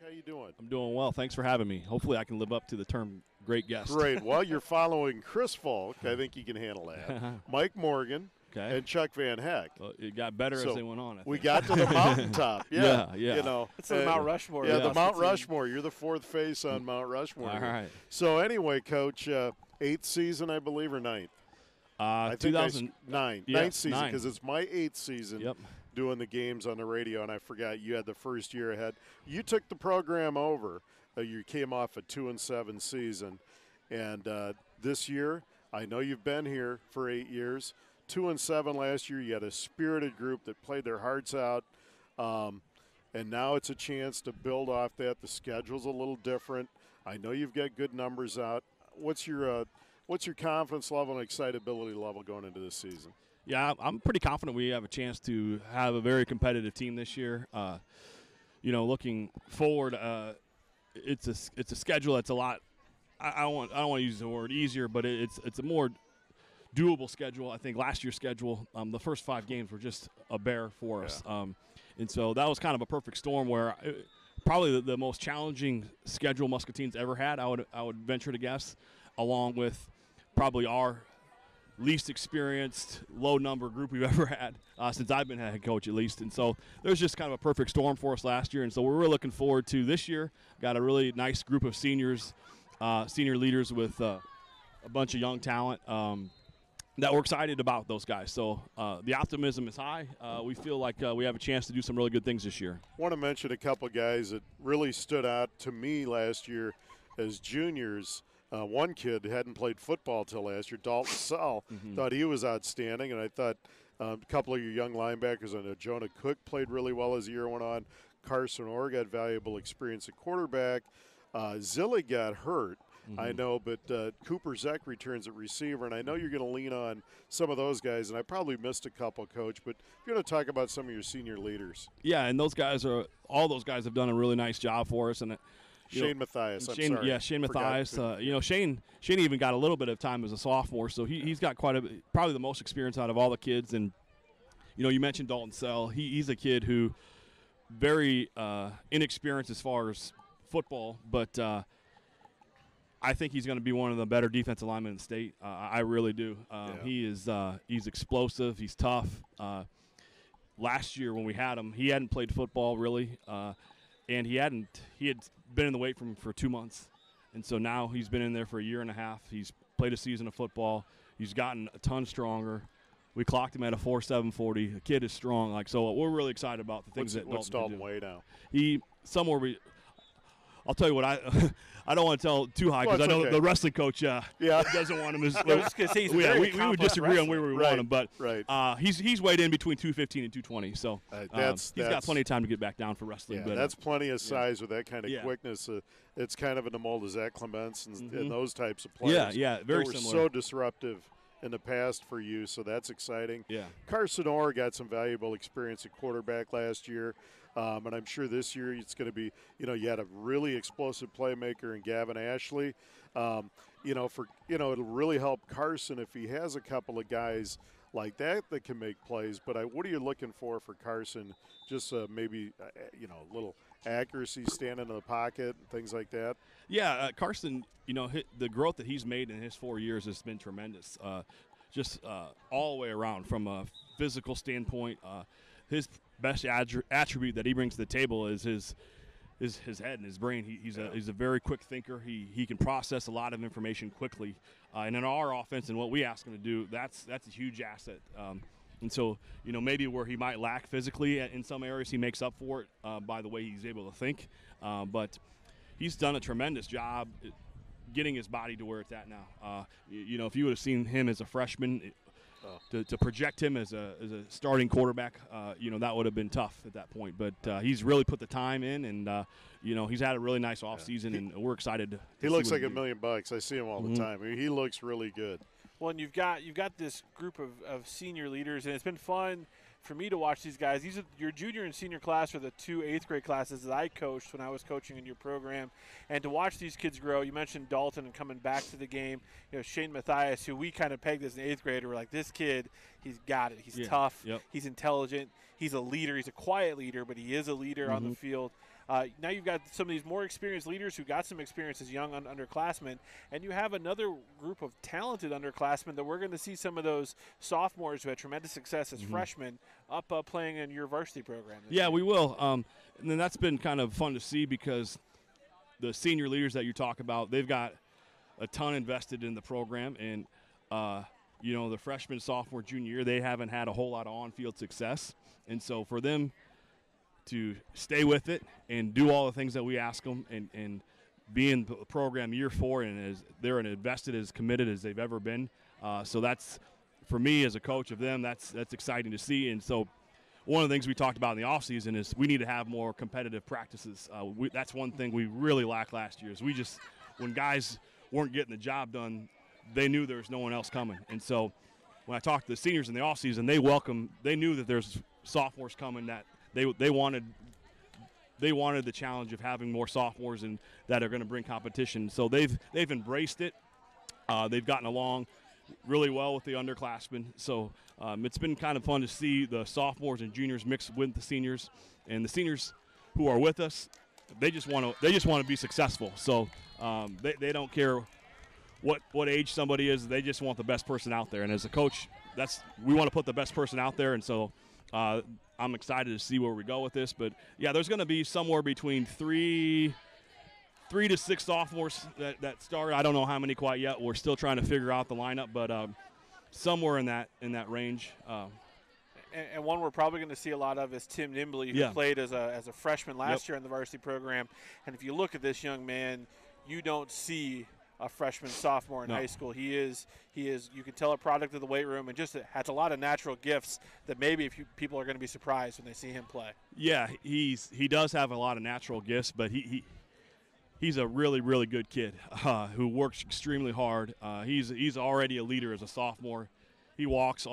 How you doing? I'm doing well. Thanks for having me. Hopefully I can live up to the term great guest. Great. Well, you're following Chris Falk. I think you can handle that. Mike Morgan and Chuck Van Heck. Well, it got better as they went on. We got to the mountaintop. Yeah. Yeah. You know, it's the Mount Rushmore. Yeah, the Mount Rushmore. You're the fourth face on Mount Rushmore. All right. So anyway, Coach, 8th season, I believe, or 9th? I think 2009. Yeah, 9th season, because it's my 8th season. Yep. Doing the games on the radio, and I forgot you had the first year ahead. You took the program over. You came off a 2-7 season, and this year, I know you've been here for 8 years. 2-7 last year. You had a spirited group that played their hearts out, and now it's a chance to build off that. The schedule's a little different. I know you've got good numbers out. What's your confidence level and excitability level going into this season? Yeah, I'm pretty confident we have a chance to have a very competitive team this year. Looking forward, it's a schedule that's a lot. I don't want to use the word easier, but it's a more doable schedule. I think last year's schedule, the first 5 games were just a bear for us, and so that was kind of a perfect storm where probably the most challenging schedule Muscatine's ever had. I would venture to guess, along with probably our least experienced, low-number group we've ever had since I've been head coach, at least. And so there's just kind of a perfect storm for us last year. And so we're really looking forward to this year. Got a really nice group of seniors, senior leaders with a bunch of young talent that we're excited about those guys. So the optimism is high. We feel like we have a chance to do some really good things this year. I want to mention a couple of guys that really stood out to me last year as juniors. One kid hadn't played football till last year, Dalton Sell. Thought he was outstanding, and I thought a couple of your young linebackers, I know Jonah Cook played really well as the year went on. Carson Orr got valuable experience at quarterback. Zilli got hurt, I know, but Cooper Zeck returns at receiver, and I know you're going to lean on some of those guys, and I probably missed a couple, Coach, but if you're going to talk about some of your senior leaders. Yeah, and all those guys have done a really nice job for us, and Shane Matthias, Shane Matthias. Shane even got a little bit of time as a sophomore, so he's got probably the most experience out of all the kids. And you mentioned Dalton Sell. He's a kid who very inexperienced as far as football, but I think he's going to be one of the better defensive linemen in the state. I really do. He's explosive. He's tough. Last year when we had him, he hadn't played football really, and he had been in the weight room for 2 months, and so now he's been in there for a year and a half. He's played a season of football. He's gotten a ton stronger. We clocked him at a 4.7 40. The kid is strong. So we're really excited about the things that what's Dalton weigh now? I'll tell you what, I don't want to tell too high because I know the wrestling coach doesn't want him as we would disagree on where we want him, but he's weighed in between 215 and 220, so he's got plenty of time to get back down for wrestling. Yeah, but that's plenty of size with that kind of quickness. It's kind of in the mold of Zach Clements and those types of players. Yeah, very similar. So disruptive in the past for you, so that's exciting. Yeah. Carson Orr got some valuable experience at quarterback last year. And I'm sure this year it's going to be, you had a really explosive playmaker in Gavin Ashley. It'll really help Carson if he has a couple of guys like that can make plays. But what are you looking for Carson? Just maybe, a little accuracy, standing in the pocket, and things like that? Yeah, Carson, the growth that he's made in his 4 years has been tremendous. Just all the way around from a physical standpoint. His best attribute that he brings to the table is his head and his brain. He's a very quick thinker. He can process a lot of information quickly. And in our offense and what we ask him to do, that's a huge asset. And so, maybe where he might lack physically in some areas, he makes up for it by the way he's able to think. But he's done a tremendous job getting his body to where it's at now. If you would have seen him as a freshman, to project him as a starting quarterback, that would have been tough at that point. But he's really put the time in, and he's had a really nice offseason, and we're excited. He looks like $1 million. I see him all the time. I mean, he looks really good. Well, and you've got this group of senior leaders, and it's been fun for me to watch these guys. These are your junior and senior class are the 2 8th grade classes that I coached when I was coaching in your program, and to watch these kids grow. You mentioned Dalton and coming back to the game. Shane Matthias, who we kind of pegged as an 8th grader, we're like, this kid, he's got it. He's tough. Yep. He's intelligent. He's a leader. He's a quiet leader, but he is a leader on the field. Now you've got some of these more experienced leaders who got some experience as young underclassmen, and you have another group of talented underclassmen that we're going to see some of those sophomores who had tremendous success as freshmen up playing in your varsity program. Yeah, we will. And then that's been kind of fun to see because the senior leaders that you talk about, they've got a ton invested in the program, and the freshman, sophomore, junior year, they haven't had a whole lot of on-field success, and so for them to stay with it and do all the things that we ask them and be in the program year 4 and they're invested, as committed as they've ever been. So that's, for me as a coach of them, that's exciting to see. And so one of the things we talked about in the offseason is we need to have more competitive practices. That's one thing we really lacked last year is when guys weren't getting the job done, they knew there was no one else coming. And so when I talked to the seniors in the offseason, they knew that there's sophomores coming, that they wanted the challenge of having more sophomores and that are going to bring competition. So they've embraced it. They've gotten along really well with the underclassmen. So it's been kind of fun to see the sophomores and juniors mix with the seniors, and the seniors who are with us, they just want to be successful. So they don't care what age somebody is. They just want the best person out there. And as a coach, we want to put the best person out there. And so I'm excited to see where we go with this. But yeah, there's going to be somewhere between three to 6 sophomores that start. I don't know how many quite yet. We're still trying to figure out the lineup, but somewhere in that range. And one we're probably going to see a lot of is Tim Nimbley, who played as a freshman last year in the varsity program. And if you look at this young man, you don't see a freshman, sophomore in high school. He is. You can tell a product of the weight room, and just has a lot of natural gifts that maybe people are going to be surprised when they see him play. Yeah, he does have a lot of natural gifts, but he's a really, really good kid who works extremely hard. He's already a leader as a sophomore. He walks,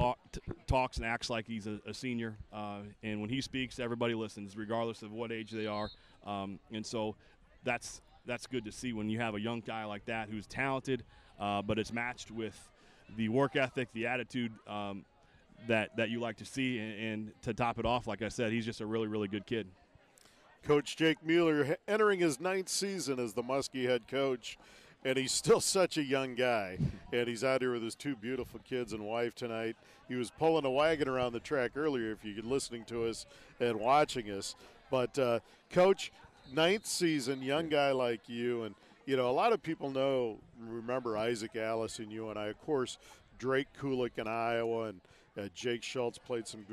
talks, and acts like he's a senior. And when he speaks, everybody listens, regardless of what age they are. And so that's good to see when you have a young guy like that who's talented, but it's matched with the work ethic, the attitude that you like to see. And to top it off, like I said, he's just a really, really good kid. Coach Jake Mueller entering his 9th season as the Muskie head coach, and he's still such a young guy. And he's out here with his 2 beautiful kids and wife tonight. He was pulling a wagon around the track earlier, if you could listening to us and watching us. But, Coach, 9th season, young guy like you, and, a lot of people remember Isaac Allison, you and I, of course, Drake Kulik in Iowa, and Jake Schultz played some,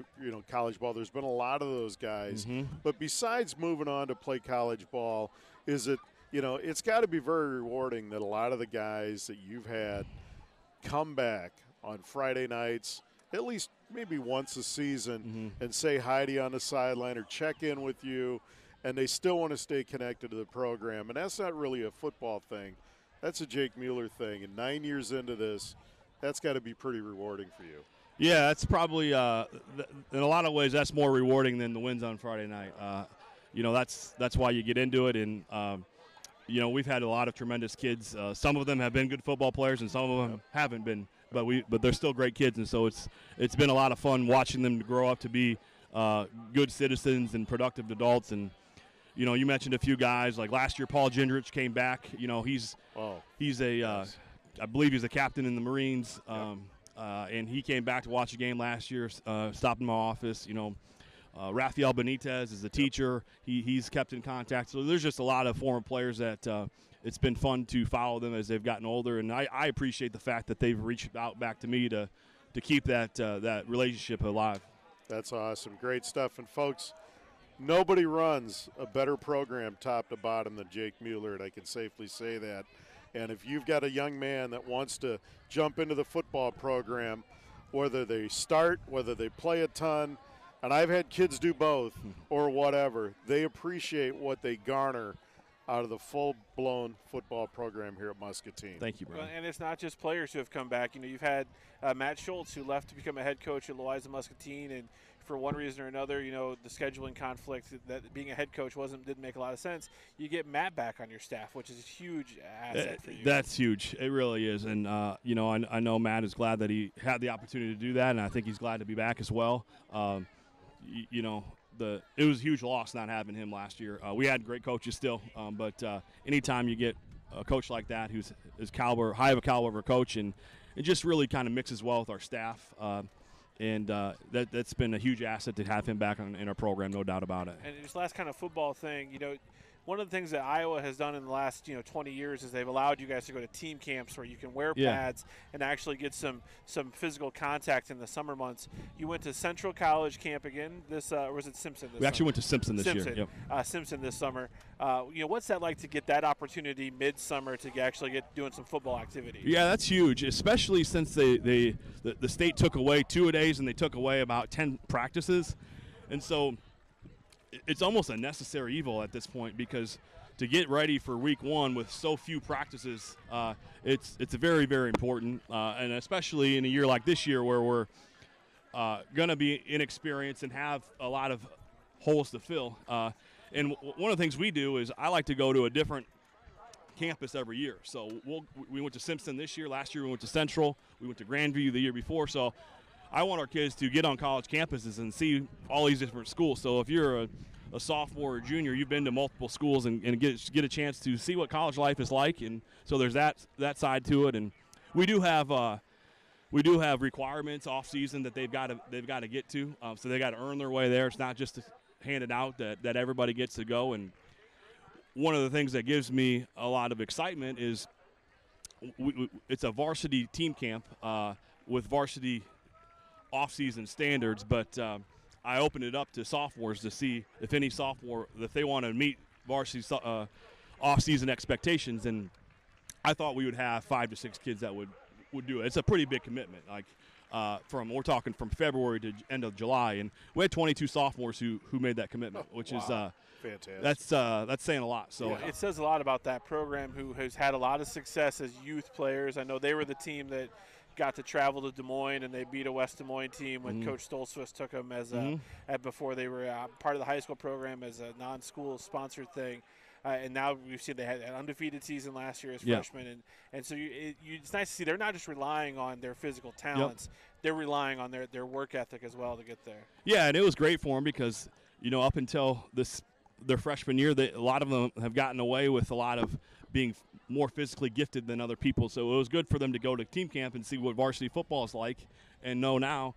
college ball. There's been a lot of those guys. Mm-hmm. But besides moving on to play college ball, is it, it's got to be very rewarding that a lot of the guys that you've had come back on Friday nights, at least maybe once a season, and say hi to you on the sideline or check in with you, and they still want to stay connected to the program. And that's not really a football thing. That's a Jake Mueller thing. And 9 years into this, that's got to be pretty rewarding for you. Yeah, that's probably in a lot of ways that's more rewarding than the wins on Friday night. That's why you get into it, and we've had a lot of tremendous kids. Some of them have been good football players, and some of them haven't been. But they're still great kids, and so it's been a lot of fun watching them grow up to be good citizens and productive adults. And you mentioned a few guys like last year. Paul Gendrich came back. I believe he's a captain in the Marines. And he came back to watch a game last year, stopped in my office. Rafael Benitez is a teacher. He's kept in contact. So there's just a lot of former players that it's been fun to follow them as they've gotten older. And I appreciate the fact that they've reached out back to me to keep that relationship alive. That's awesome. Great stuff. And, folks, nobody runs a better program top to bottom than Jake Mueller, and I can safely say that. And if you've got a young man that wants to jump into the football program, whether they start, whether they play a ton, and I've had kids do both or whatever, they appreciate what they garner out of the full-blown football program here at Muscatine. Thank you, Brian. Well, and it's not just players who have come back. You've had Matt Schultz, who left to become a head coach at Louisa Muscatine, and for one reason or another, the scheduling conflict, that being a head coach didn't make a lot of sense. You get Matt back on your staff, which is a huge asset for you. That's huge. It really is. And, I know Matt is glad that he had the opportunity to do that, and I think he's glad to be back as well. you know, it was a huge loss not having him last year. We had great coaches still, but anytime you get a coach like that who's high of a caliber coach, and it just really kind of mixes well with our staff. And that's been a huge asset to have him back in our program, no doubt about it. And just last kind of football thing, you know, one of the things that Iowa has done in the last 20 years is they've allowed you guys to go to team camps where you can wear pads and actually get some physical contact in the summer months. You went to Central College camp again or was it Simpson this We actually summer? went to Simpson this year. Yep. Simpson this summer. What's that like to get that opportunity midsummer to actually get doing some football activity? Yeah, that's huge, especially since the state took away 2-a-days and they took away about 10 practices, and so it's almost a necessary evil at this point, because to get ready for week one with so few practices, it's very, very important, and especially in a year like this year where we're going to be inexperienced and have a lot of holes to fill. And one of the things we do is I like to go to a different campus every year. So we went to Simpson this year. Last year we went to Central. We went to Grandview the year before. So I want our kids to get on college campuses and see all these different schools. So if you're a sophomore or junior, you've been to multiple schools and get a chance to see what college life is like. And so there's that side to it. And we do have requirements off season that they've got to get to. So they got to earn their way there. It's not just handed out that everybody gets to go. And one of the things that gives me a lot of excitement is it's a varsity team camp with varsity off-season standards, but I opened it up to sophomores to see if any sophomore, if they want to meet varsity off-season expectations, and I thought we would have 5 to 6 kids that would do it. It's a pretty big commitment. Like we're talking from February to end of July, and we had 22 sophomores who made that commitment, which is fantastic. That's saying a lot. So it says a lot about that program, who has had a lot of success as youth players. I know they were the team that got to travel to Des Moines, and they beat a West Des Moines team when Coach Stoltzfus took them as before they were part of the high school program as a non-school sponsored thing. And now we've seen they had an undefeated season last year as freshmen. And so it's nice to see they're not just relying on their physical talents. They're relying on their work ethic as well to get there. Yeah, and it was great for them because, up until their freshman year, a lot of them have gotten away with a lot of being more physically gifted than other people. So it was good for them to go to team camp and see what varsity football is like and know now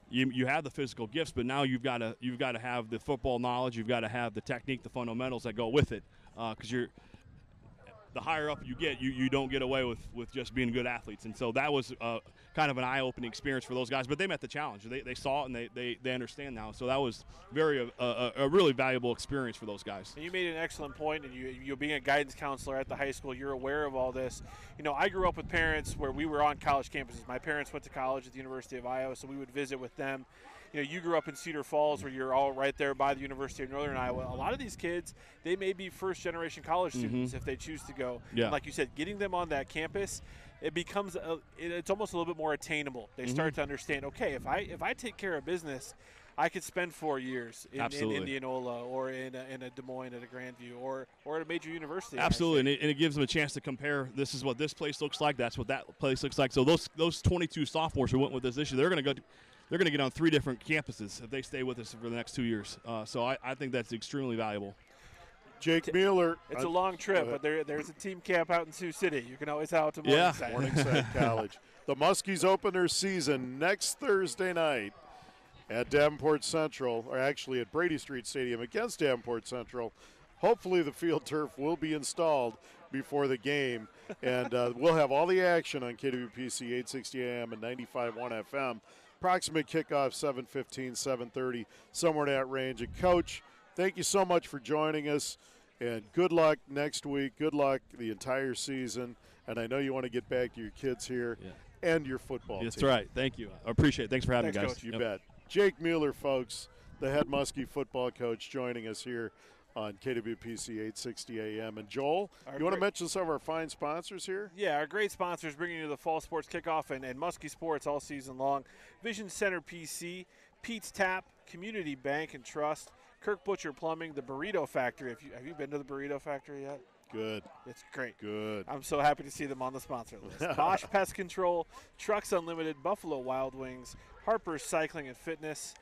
you have the physical gifts, but now you've got to have the football knowledge, you've got to have the technique, the fundamentals that go with it. Because the higher up you get, you don't get away with just being good athletes. And so that was kind of an eye-opening experience for those guys. But they met the challenge. They saw it, and they understand now. So that was a really valuable experience for those guys. And you made an excellent point, and you being a guidance counselor at the high school, you're aware of all this. I grew up with parents where we were on college campuses. My parents went to college at the University of Iowa, so we would visit with them. You grew up in Cedar Falls, where you're all right there by the University of Northern Iowa. A lot of these kids, they may be first-generation college students if they choose to go. Yeah. And like you said, getting them on that campus, it becomes it's almost a little bit more attainable. They start to understand, okay, if I take care of business, I could spend 4 years in Indianola or in a Des Moines at a Grandview or at a major university. Absolutely, and it gives them a chance to compare. This is what this place looks like. That's what that place looks like. So those 22 sophomores who went with us this year, they're going to get on 3 different campuses if they stay with us for the next 2 years. So I think that's extremely valuable. Jake Mueller. It's a long trip, but there's a team camp out in Sioux City. You can always head out to Morningside. Morningside College. The Muskies open their season next Thursday night at Davenport Central, or actually at Brady Street Stadium against Davenport Central. Hopefully the field turf will be installed before the game, and we'll have all the action on KWPC 860 AM and 95.1 FM. Approximate kickoff 7:15, 7:30, somewhere in that range. And Coach, thank you so much for joining us, and good luck next week. Good luck the entire season, and I know you want to get back to your kids here and your football team. That's right. Thank you. I appreciate it. Thanks for having me, guys. Coach. You bet. Jake Mueller, folks, the head Muskie football coach, joining us here on KWPC 860 AM. And Joel, you want to mention some of our fine sponsors here? Yeah, our great sponsors bringing you the Fall Sports Kickoff and Muskie Sports all season long. Vision Center PC, Pete's Tap, Community Bank and Trust, Kirk Butcher Plumbing, the Burrito Factory. Have you been to the Burrito Factory yet? Good. It's great. Good. I'm so happy to see them on the sponsor list. Bosch Pest Control, Trucks Unlimited, Buffalo Wild Wings, Harper's Cycling and Fitness,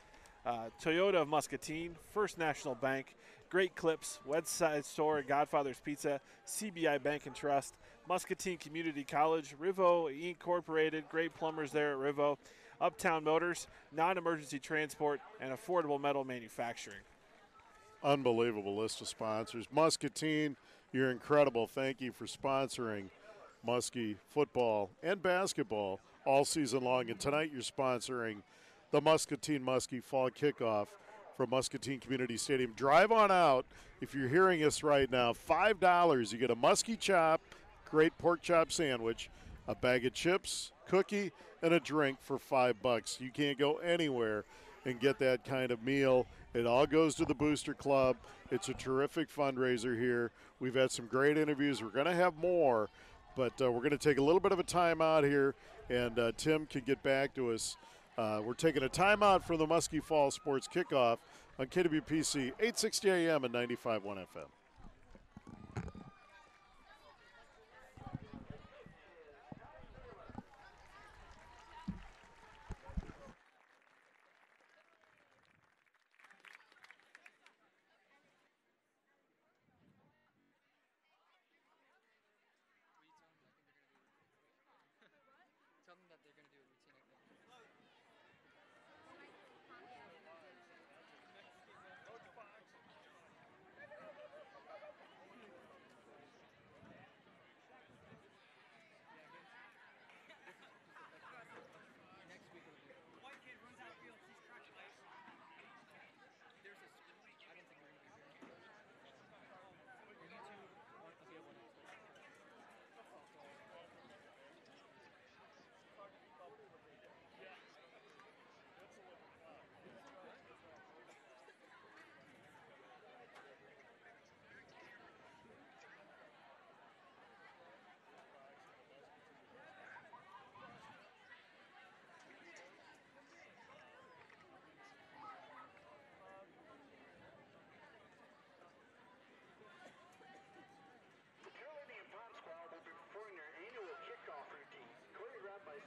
Toyota of Muscatine, First National Bank, Great Clips, Westside Store, Godfather's Pizza, CBI Bank and Trust, Muscatine Community College, Rivo Incorporated, great plumbers there at Rivo, Uptown Motors, non-emergency transport, and affordable metal manufacturing. Unbelievable list of sponsors. Muscatine, you're incredible. Thank you for sponsoring Muskie football and basketball all season long. And tonight you're sponsoring the Muscatine Muskie Fall Kickoff from Muscatine Community Stadium. Drive on out. If you're hearing us right now, $5. You get a muskie chop, great pork chop sandwich, a bag of chips, cookie, and a drink for $5. You can't go anywhere and get that kind of meal. It all goes to the Booster Club. It's a terrific fundraiser here. We've had some great interviews. We're going to have more, but we're going to take a little bit of a timeout here, and Tim can get back to us. We're taking a timeout from the Muskie Fall Sports Kickoff on KWPC 860 AM and 95.1 FM.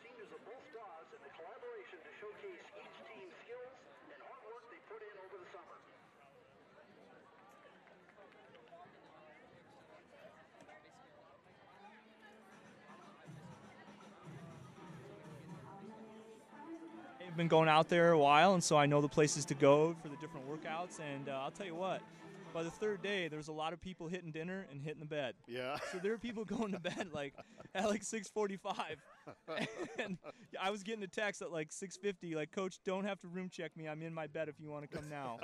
Seniors of both squads and the collaboration to showcase each team's skills and hard work they put in over the summer. I've been going out there a while, and so I know the places to go for the different workouts, and I'll tell you what, by the third day, there's a lot of people hitting dinner and hitting the bed. Yeah. So there are people going to bed at 6:45. And I was getting a text at 6:50, Coach, don't have to room check me. I'm in my bed if you want to come now.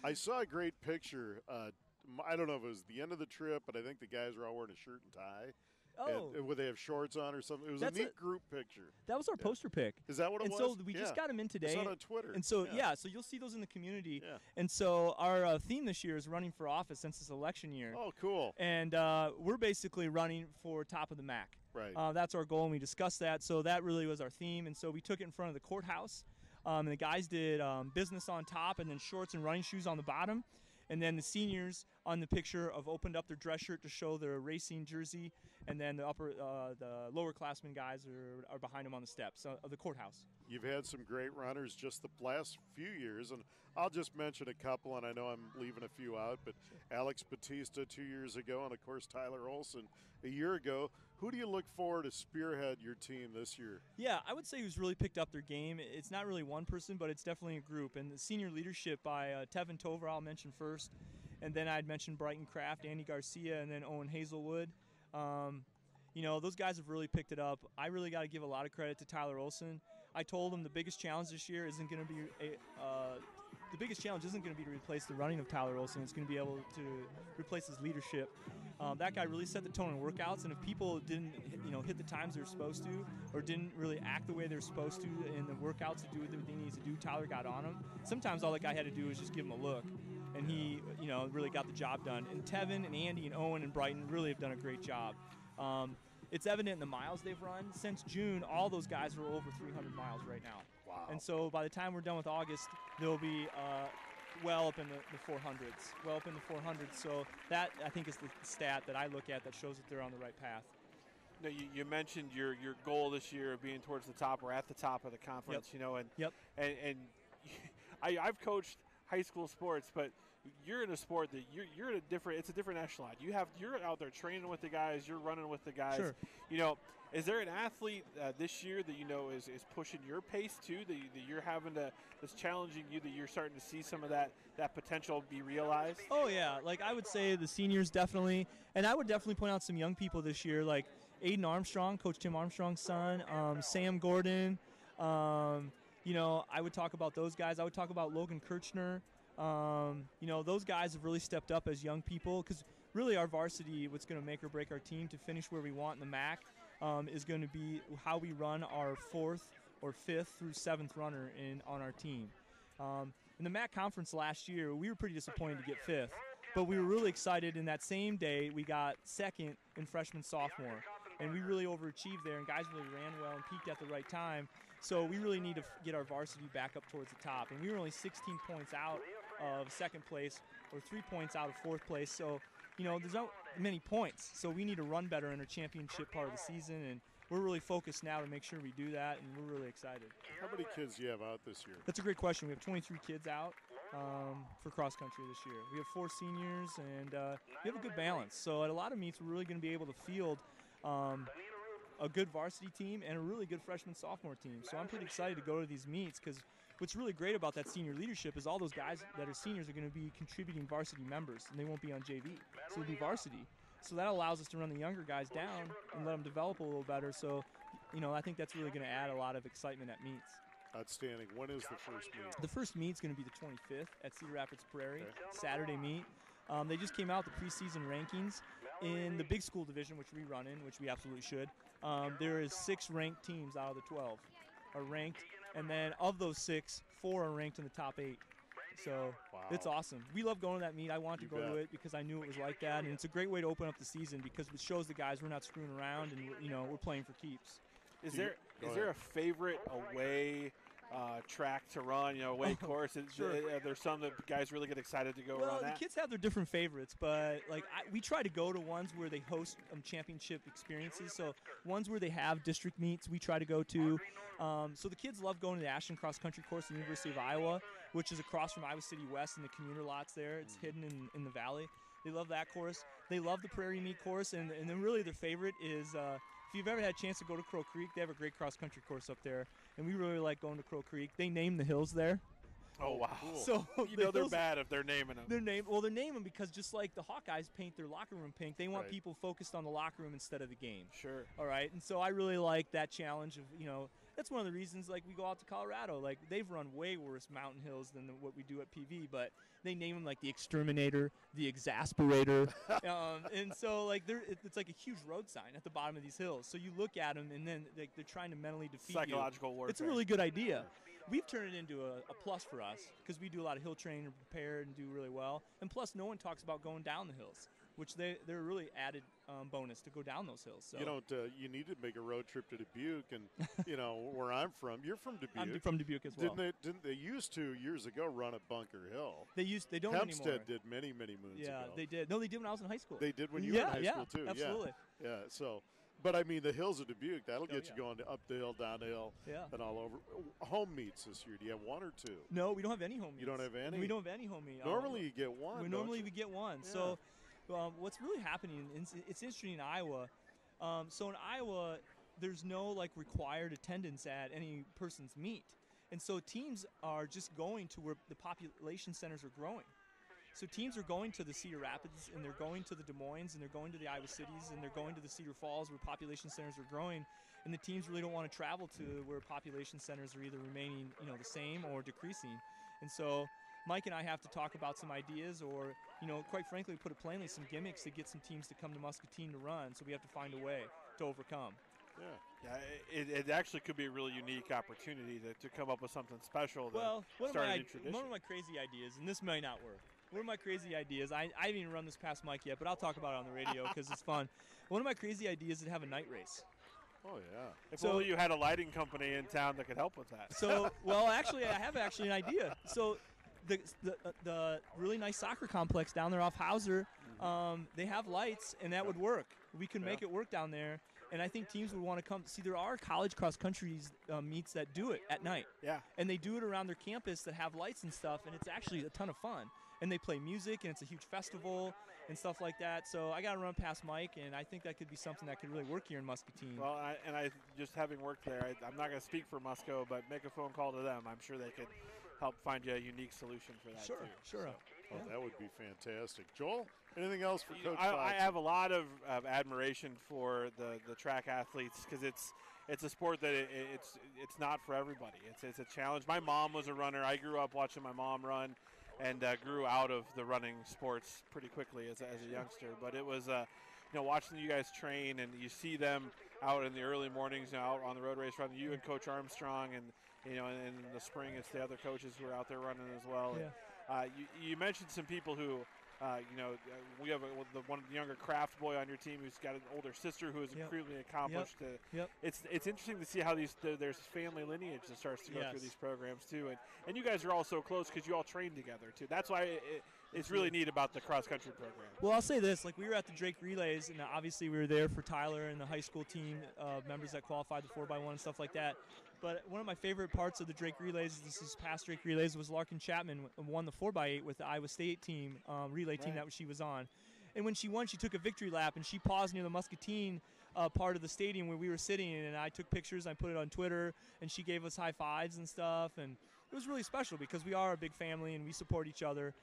I saw a great picture. I don't know if it was the end of the trip, but I think the guys were all wearing a shirt and tie. Oh. And would they have shorts on or something? It was a neat group picture. That was our poster pick. Is that what it was? And so we just got them in today. I saw it on Twitter. And so, so you'll see those in the community. Yeah. And so our theme this year is running for office since it's election year. Oh, cool. And we're basically running for top of the MAC. Right. That's our goal, and we discussed that. So that really was our theme. And so we took it in front of the courthouse. And the guys did business on top and then shorts and running shoes on the bottom. And then the seniors on the picture have opened up their dress shirt to show their racing jersey, and then the lower classmen guys are behind them on the steps of the courthouse. You've had some great runners just the last few years, and I'll just mention a couple, and I know I'm leaving a few out, but Alex Batista 2 years ago, and of course Tyler Olson a year ago. Who do you look for to spearhead your team this year? Yeah, I would say who's really picked up their game. It's not really one person, but it's definitely a group. And the senior leadership by Tevin Tover, I'll mention first. And then I'd mention Brighton Kraft, Andy Garcia, and then Owen Hazelwood. Those guys have really picked it up. I really got to give a lot of credit to Tyler Olson. I told him the biggest challenge this year isn't going to be to replace the running of Tyler Olson. It's going to be able to replace his leadership. That guy really set the tone in workouts, and if people didn't, hit the times they're supposed to, or didn't really act the way they're supposed to in the workouts to do what they needed to do, Tyler got on them. Sometimes all that guy had to do was just give him a look, and he, really got the job done. And Tevin and Andy and Owen and Brighton really have done a great job. It's evident in the miles they've run. Since June, all those guys are over 300 miles right now. Wow. And so by the time we're done with August, they'll be well up in the 400s. So that, I think, is the stat that I look at that shows that they're on the right path. Now, you mentioned your goal this year of being towards the top or at the top of the conference, Yep. and I've coached high school sports, but you're in a sport that you're in a different. It's a different echelon. You're out there training with the guys. You're running with the guys. Sure. You know, is there an athlete this year that you know is pushing your pace too? That you're having to that's challenging you. That you're starting to see some of that potential be realized. Oh yeah, like I would say the seniors definitely, and I would definitely point out some young people this year, like Aiden Armstrong, Coach Tim Armstrong's son, Sam Gordon. You know, I would talk about those guys. I would talk about Logan Kirchner. You know, those guys have really stepped up as young people because really our varsity, what's going to make or break our team to finish where we want in the MAC is going to be how we run our 4th or 5th through 7th runner on our team. In the MAC conference last year, we were pretty disappointed to get 5th, but we were really excited. In that same day, we got 2nd in freshman sophomore, and we really overachieved there, and guys really ran well and peaked at the right time. So we really need to get our varsity back up towards the top, and we were only 16 points out of 2nd place or 3 points out of 4th place. So, you know, there's not many points. So we need to run better in our championship part of the season, and we're really focused now to make sure we do that, and we're really excited. How many kids do you have out this year? That's a great question. We have 23 kids out for cross country this year. We have 4 seniors, and we have a good balance. So at a lot of meets, we're really going to be able to field a good varsity team and a really good freshman sophomore team. So I'm pretty excited to go to these meets because what's really great about that senior leadership is all those guys that are seniors are going to be contributing varsity members, and they won't be on JV. So they'll be varsity. So that allows us to run the younger guys down and let them develop a little better. So, you know, I think that's really going to add a lot of excitement at meets. Outstanding. When is the first meet? The first meet's going to be the 25th at Cedar Rapids Prairie, Saturday meet. They just came out the preseason rankings in the big school division, which we run in, which we absolutely should. There is 6 ranked teams out of the 12 are ranked, and then of those 6, 4 are ranked in the top 8. So It's awesome. We love going to that meet. I wanted to go to it because I knew it was like that, and it's a great way to open up the season because it shows the guys we're not screwing around and we're playing for keeps. Is there a favorite away track to run, away course? Sure. There's some that guys really get excited to go run at? Well, the kids have their different favorites, but we try to go to ones where they host championship experiences. So ones where they have district meets, we try to go to. So the kids love going to the Ashland Cross Country course at the University of Iowa, which is across from Iowa City West in the commuter lots there. It's hidden in the valley. They love that course. They love the Prairie Meet course, and then really their favorite is if you've ever had a chance to go to Crow Creek, they have a great cross-country course up there, and we really like going to Crow Creek. They name the hills there. Oh, wow. Cool. So they're bad if they're naming them. They're naming them because just like the Hawkeyes paint their locker room pink, they want people focused on the locker room instead of the game. Sure. All right, and so I really like that challenge of, that's one of the reasons, we go out to Colorado. They've run way worse mountain hills than what we do at PV, but they name them the Exterminator, the Exasperator. And so, it's like a huge road sign at the bottom of these hills. So you look at them, and then they're trying to mentally defeat Psychological warfare. It's a really good idea. We've turned it into a plus for us because we do a lot of hill training and prepare and do really well. And plus, no one talks about going down the hills, which they're really added bonus to go down those hills. So. You need to make a road trip to Dubuque, and where I'm from. You're from Dubuque. I'm from Dubuque as well. Didn't they used to years ago run at Bunker Hill? They don't Hempstead anymore. did many moons ago. Yeah, they did. No, they did when I was in high school. They did when you were in high school too. Absolutely. Yeah. So. But, I mean, the hills of Dubuque, that'll get you going up the hill, down the hill, and all over. Home meets this year, do you have 1 or 2? No, we don't have any home meets. You don't have any? We don't have any home meets. Normally you get one, we get one. Yeah. So what's really happening, it's interesting in Iowa. So in Iowa, there's no, required attendance at any person's meet. And so teams are just going to where the population centers are growing. So teams are going to the Cedar Rapids, and they're going to the Des Moines, and they're going to the Iowa Cities, and they're going to the Cedar Falls where population centers are growing. And the teams really don't want to travel to where population centers are either remaining, the same or decreasing. And so Mike and I have to talk about some ideas or, quite frankly, put it plainly, some gimmicks to get some teams to come to Muscatine to run. So we have to find a way to overcome. Yeah, it actually could be a really unique opportunity to come up with something special. Well, one of my crazy ideas, and this may not work. One of my crazy ideas, I haven't even run this past Mike yet, but I'll talk about it on the radio because it's fun. One of my crazy ideas is to have a night race. Oh, yeah. If only you had a lighting company in town that could help with that. So, actually, I have an idea. So the really nice soccer complex down there off Hauser, they have lights, and that would work. We could make it work down there. And I think teams would want to come. See, there are college cross-country meets that do it at night. Yeah. And they do it around their campus that have lights and stuff, and it's actually a ton of fun. And they play music, and it's a huge festival and stuff like that. So I got to run past Mike, and I think that could be something that could really work here in Muscatine. Well, I just having worked there, I'm not going to speak for Musco, but make a phone call to them. I'm sure they could help find you a unique solution for that, Sure. So. Well, that would be fantastic. Joel, anything else for Coach I Fox? have a lot of admiration for the track athletes because it's a sport that it's not for everybody. It's a challenge. My mom was a runner. I grew up watching my mom run, and grew out of the running sports pretty quickly as a youngster. But it was watching you guys train, and you see them out in the early mornings, out on the road race running. You and Coach Armstrong, and and in the spring it's the other coaches who are out there running as well. Yeah. And, you mentioned some people who, we have one of the younger craft boy on your team who's got an older sister who is incredibly accomplished. It's interesting to see how there's family lineage that starts to go through these programs too, and you guys are all so close because you all train together too. That's why it's really neat about the cross country program. Well, I'll say this: like we were at the Drake Relays, and obviously we were there for Tyler and the high school team members that qualified the 4x1 and stuff like that. But one of my favorite parts of the Drake Relays, this past Drake Relays, was Larkin Chapman won the 4x8 with the Iowa State team, relay team that she was on. And when she won, she took a victory lap, and she paused near the Muscatine part of the stadium where we were sitting, and I took pictures, I put it on Twitter, and she gave us high fives and stuff. And it was really special because we are a big family, and we support each other.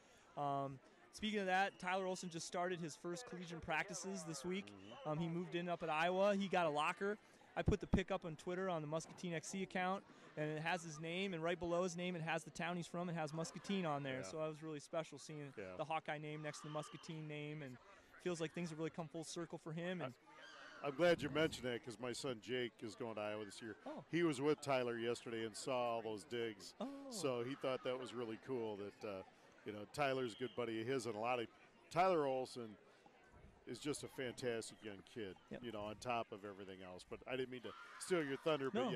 Speaking of that, Tyler Olson just started his first collegiate practices this week. He moved in up at Iowa. He got a locker. I put the pic up on Twitter on the Muscatine XC account, and it has his name, and right below his name it has the town he's from. It has Muscatine on there, so that was really special seeing the Hawkeye name next to the Muscatine name, and feels like things have really come full circle for him. And I'm glad you mentioned that because my son Jake is going to Iowa this year. He was with Tyler yesterday and saw all those digs, so he thought that was really cool that Tyler's a good buddy of his, and Tyler Olson is just a fantastic young kid, on top of everything else. But I didn't mean to steal your thunder, but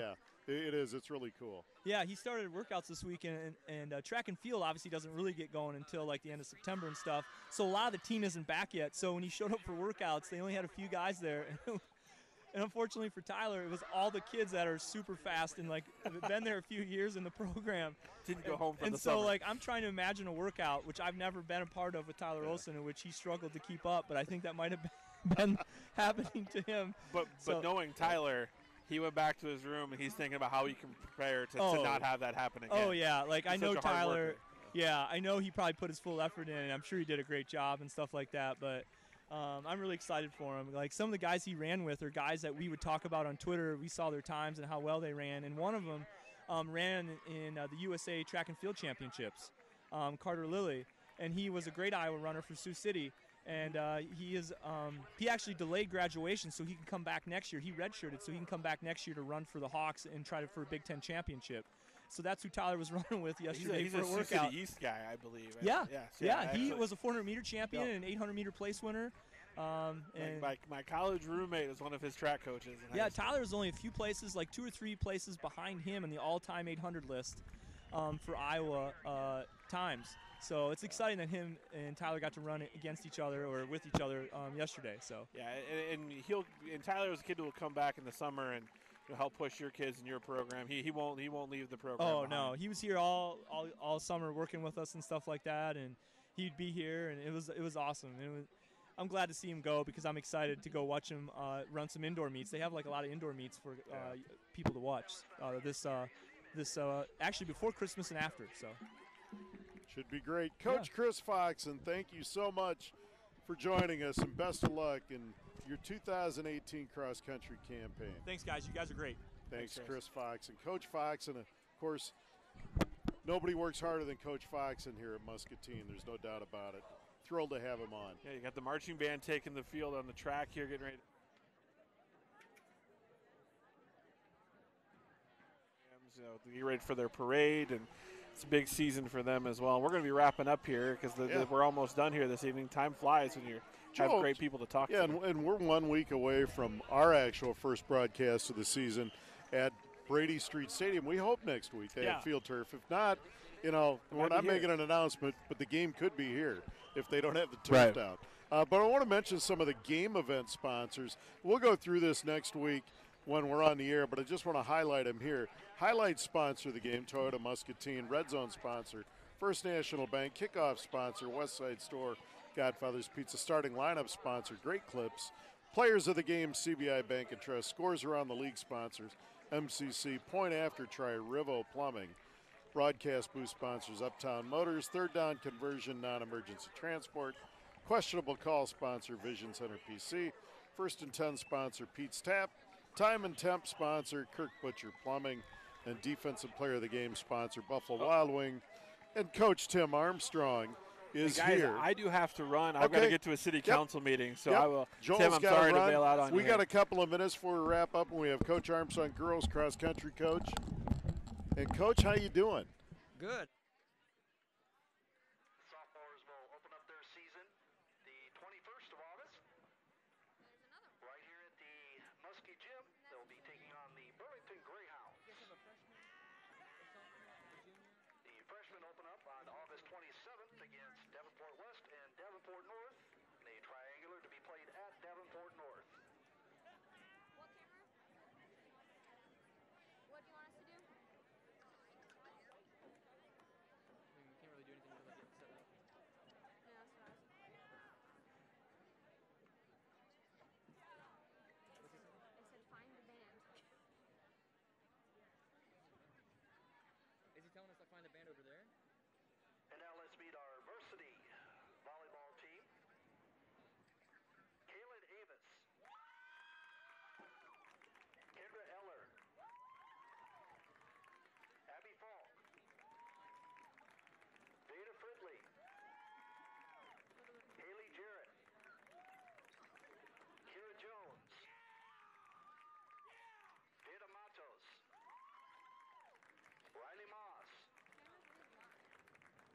it is. It's really cool. Yeah, he started workouts this week, and track and field obviously doesn't really get going until like the end of September and stuff. So a lot of the team isn't back yet. So when he showed up for workouts, they only had a few guys there. And unfortunately for Tyler, it was all the kids that are super fast and like have been there a few years in the program. Didn't go home for and the so summer. like I'm trying to imagine a workout, which I've never been a part of with Tyler Olson, in which he struggled to keep up. But I think that might have been happening to him. But knowing Tyler, he went back to his room and he's thinking about how he can prepare to not have that happen again. Oh yeah, like He's I know such a hard Tyler. worker. Yeah, I know he probably put his full effort in, and I'm sure he did a great job and stuff like that. But I'm really excited for him. Like some of the guys he ran with are guys that we would talk about on Twitter. We saw their times and how well they ran, and one of them ran in the USA Track and Field Championships, Carter Lilly, and he was a great Iowa runner for Sioux City. And he actually delayed graduation so he can come back next year. He redshirted so he can come back next year to run for the Hawks and try for a Big Ten championship. So that's who Tyler was running with yesterday he's for a Sioux workout. City East guy, I believe. Yeah, he actually, was a 400-meter champion and an 800-meter place winner. And my college roommate was one of his track coaches. Yeah, Tyler is only a few places, like 2 or 3 places behind him in the all-time 800 list for Iowa times. So it's exciting that him and Tyler got to run against each other or with each other yesterday. So yeah, and Tyler is a kid who will come back in the summer and help push your kids in your program. He won't leave the program. Oh behind. no, he was here all summer working with us and stuff like that, and he'd be here, and it was awesome. I'm glad to see him go because I'm excited to go watch him run some indoor meets. They have like a lot of indoor meets for people to watch. This actually before Christmas and after. So should be great. Coach Chris Fox, and thank you so much for joining us, and best of luck in your 2018 cross-country campaign. Thanks, guys. You guys are great. Thanks, Chris Fox. And Coach Fox, and of course, nobody works harder than Coach Fox in here at Muscatine. There's no doubt about it. Thrilled to have him on. Yeah, you got the marching band taking the field on the track here, getting ready. To get ready for their parade, and it's a big season for them as well. We're going to be wrapping up here because we're almost done here this evening. Time flies when you have great people to talk to. Yeah, and we're 1 week away from our actual first broadcast of the season at Brady Street Stadium. We hope next week they have field turf. If not, we're not making an announcement, but the game could be here if they don't have the turf down. But I want to mention some of the game event sponsors. We'll go through this next week when we're on the air, but I just want to highlight them here. Highlight sponsor of the game, Toyota Muscatine. Red Zone sponsor, First National Bank. Kickoff sponsor, Westside Store, Godfather's Pizza. Starting lineup sponsor, Great Clips. Players of the game, CBI Bank and Trust. Scores around the league sponsors, MCC. Point After Try, Rivo Plumbing. Broadcast booth sponsors, Uptown Motors. Third down conversion, non-emergency transport. Questionable call sponsor, Vision Center PC. First and 10 sponsor, Pete's Tap. Time and Temp sponsor, Kirk Butcher Plumbing. And defensive player of the game sponsor, Buffalo Wild Wing. And Coach Tim Armstrong is guys, here. I do have to run. I've got to get to a city council meeting, so I will. Joel's Tim, I'm gotta sorry run. to bail out on you. We got a couple of minutes before we wrap up, and we have Coach Armstrong, girls cross country coach. And Coach, how you doing? Good. Sophomores will open up their season the 21st of August. Right here at the Muskie Gym, they'll be taking on the Burlington Greyhounds. The freshmen open up on August 27th against Davenport West and Davenport North. A triangular to be played at Davenport North. What camera? What do you want us to do? We can't really do anything until I get set up. Yeah, that's what I was. I said find the band. Is he telling us to find the band over there? And now let's meet our varsity volleyball team. Kaylin Avis. Kendra Eller. Abby Falk. Veda Fridley. Haley Jarrett. Kira Jones. Veda Matos. Riley Moss.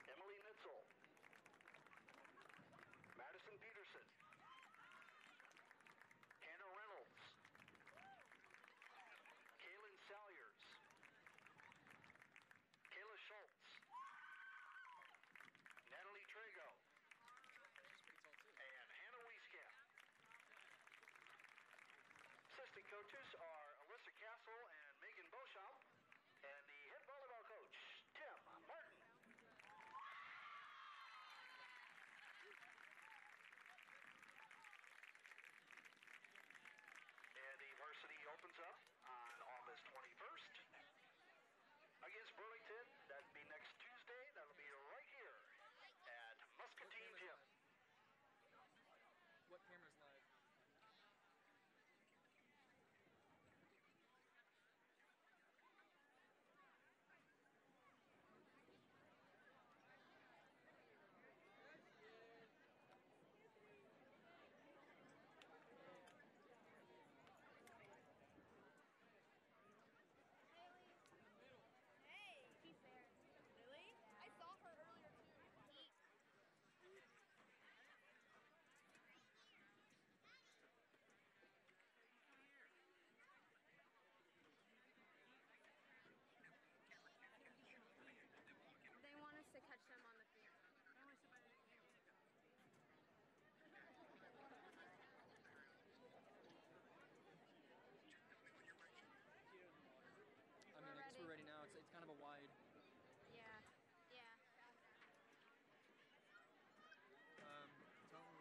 Emily Nitzel. Madison Peterson. Hannah Reynolds. Kaylin Salyers. Kayla Schultz. Natalie Trago. And Hannah Wieskamp. Assistant coaches are Alyssa Castle and Megan Beauchamp. And the head volleyball coach, Tim Martin. And the varsity opens up on August 21st against Burlington. That'll be next Tuesday. That'll be right here at Muscatine Gym. What camera's live? She's there. Really? I saw her earlier too. They want us to catch them on the field. I mean, I guess we're ready now. It's kind of a wide. Yeah. Yeah. Tell them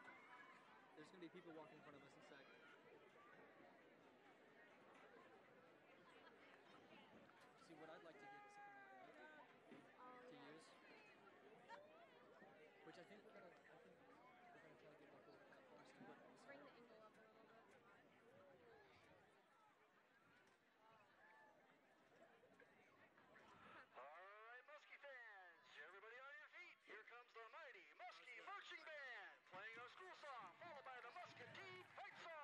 there's going to be people walking in front of us in a sec. See, what I'd like to get is something like that Oh, to yeah. use. Which I think we're going to try to get like a little bit for us to put this Bring out. the angle up a little bit. All right, Muskie fans, everybody on your feet. Here comes the mighty Muskie Marching Band playing our school song, followed by the Muscatine Fight Song.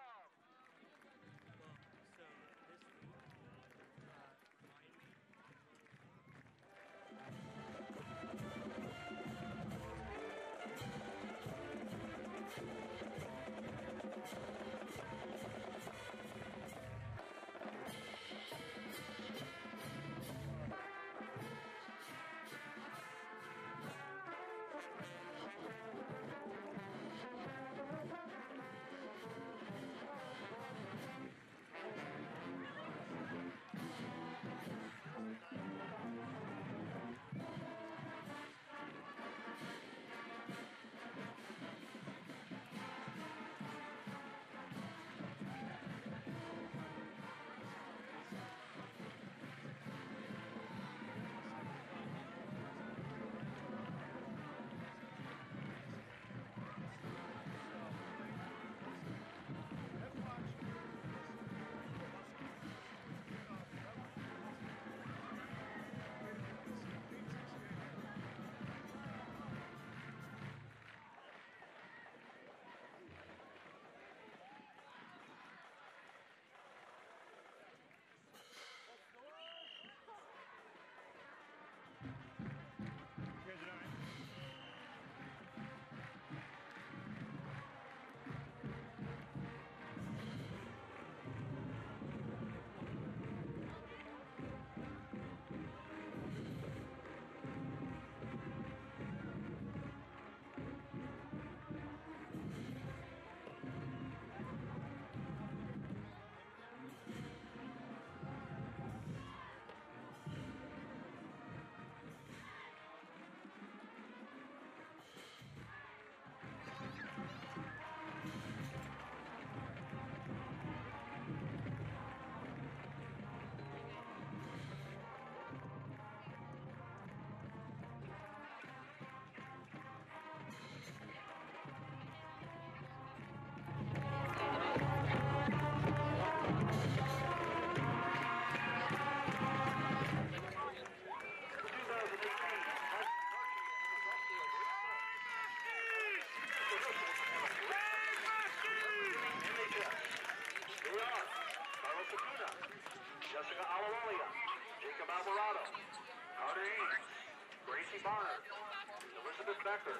Becker,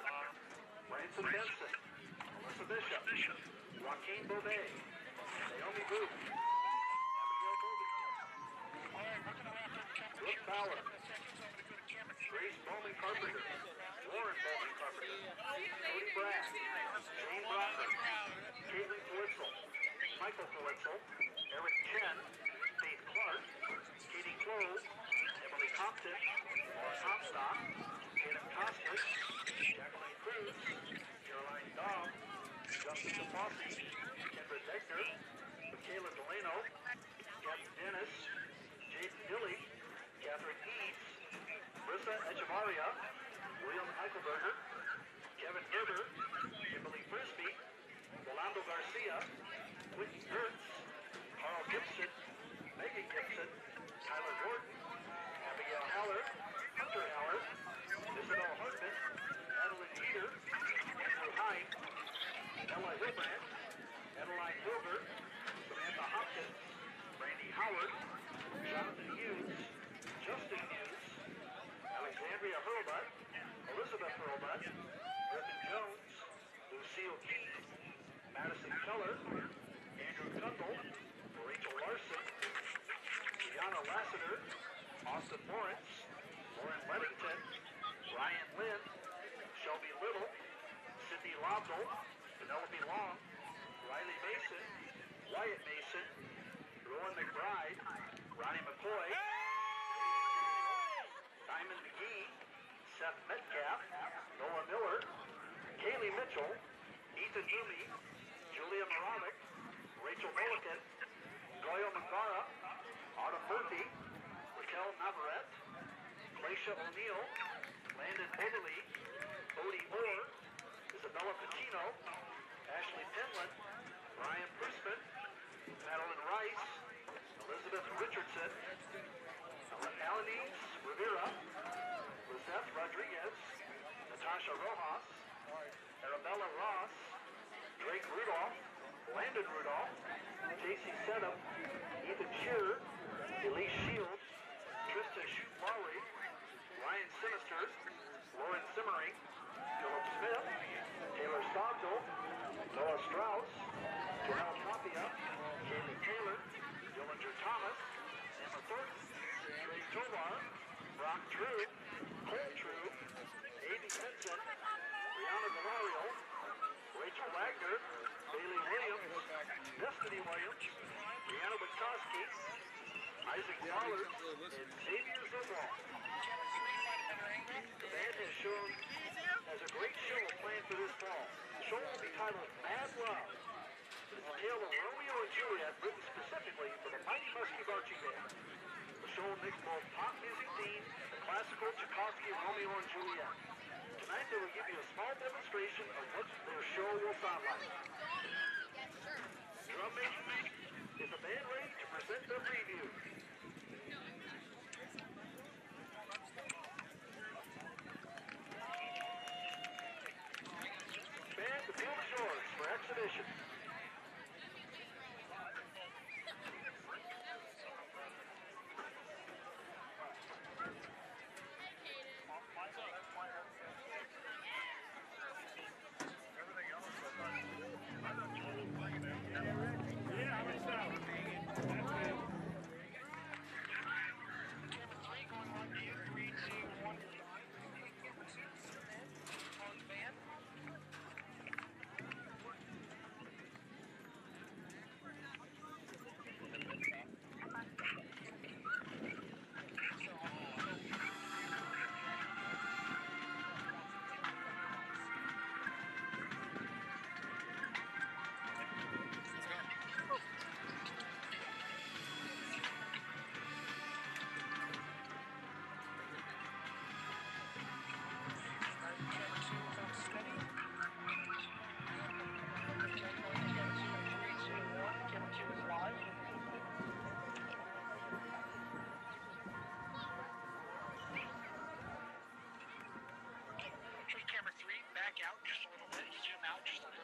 Branson Benson, Melissa Bishop, Joaquin Bobet, Naomi Booth, Abigail Bovington, Brooke Bauer, Grace Bowman Carpenter, Lauren Bowman Carpenter, Cody Bragg, Shane Brocker, Caitlin Flitzel, Michael Flitzel, Eric Chen, Faith Clark, Katie Close, Emily Compton, Laura Comstock, Caleb Costas, Jacqueline Cruz, Caroline Daub, Justin Fossey, Kendra Degner, Michaela Delano, Captain Dennis, Jason Dilly, Catherine Eads, Brissa Echevarria, William Eichelberger, Kevin Gerber, Kimberly Frisbee, Rolando Garcia, Whitney Gertz, Carl Gibson, Megan Gibson, Tyler Gordon, Abigail Haller, Hunter Haller, Isabel Hartman, Madeline Jeter, Andrew Hine, Ella Hilbrand, Adeline Hilbert, Samantha Hopkins, Randy Howard, Jonathan Hughes, Justin Hughes, Alexandria Hurlbutt, Elizabeth Hurlbutt, Griffin Jones, Lucille Keith, Madison Keller, Andrew Kundle, Rachel Larson, Gianna Lassiter, Austin Lawrence, Lauren Weddington, Ryan Lynn, Shelby Little, Sydney Lobdell, Penelope Long, Riley Mason, Wyatt Mason, Rowan McBride, Ronnie McCoy, Simon McGee, Seth Metcalf, Noah Miller, Kaylee Mitchell, Ethan Newmy, Julia Moravec, Rachel Mulligan, Goyo Mangara, Autumn Murphy, Raquel Navarrete, Glacia O'Neill, Landon Oderly, Odie Orr, Isabella Patino, Ashley Penland, Brian Prusman, Madeline Rice, Elizabeth Richardson, Alanese Rivera, Lizeth Rodriguez, Natasha Rojas, Arabella Ross, Drake Rudolph, Landon Rudolph, J.C. Sedham, Ethan Shearer, Elise Shields, Tristan Shute-Lowry, Ryan Sinister, Lauren Simmering, Philip Smith, Taylor Stockdale, Noah Strauss, Janelle Tapia, Kaylee Taylor, Dillinger Thomas, Emma Thornton, Trey Tovar, Brock True, Cole True, Amy Henson, Brianna Delario, Rachel Wagner, Bailey Williams, Destiny Williams, Brianna Witkowski, Isaac Pollard, and Xavier Zobal. The band has a great show planned for this fall. The show will be titled Mad Love. It is a tale of Romeo and Juliet written specifically for the Mighty Muskie Marching Band. The show will mix both pop music themes and the classical Tchaikovsky Romeo and Juliet. Tonight they will give you a small demonstration of what their show will sound like. Drum making, is the band ready to present their preview? Band, the field is yours for exhibition. Camera 3, back out just a little bit, zoom out just a little